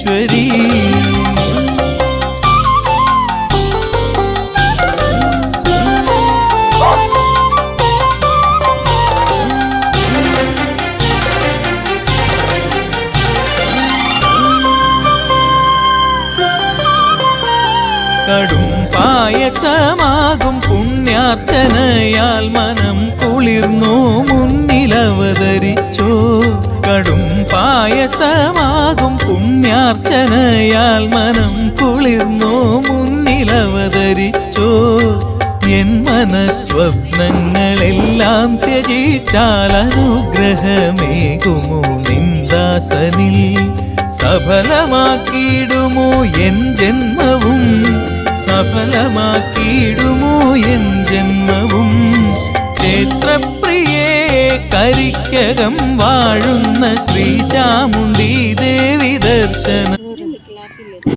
ഈശ്വരീ. കടും പായസമാകും പുണ്യാർച്ചനയാൽ മനം കുളിർന്നു മുന്നിലവതരിച്ചോ. കടും പായസമാകും പുണ്യാർച്ചനയാൽ മനം കുളിർന്നു മുന്നിലവതരിച്ചോ. എൻ മനസ്വപ്നങ്ങളെല്ലാം ത്യജിച്ചാൽ അനുഗ്രഹമേകുമോ നിന്ദാസനിൽ. സഫലമാക്കിയിടുമോ N ജന്മവും, സഫലമാക്കിയിടുമോ N ജന്മവും. ക്ഷേത്രപ്രിയേ കരിക്കകം വാഴുന്ന ശ്രീചാമുണ്ഡി ദേവി ദർശനം.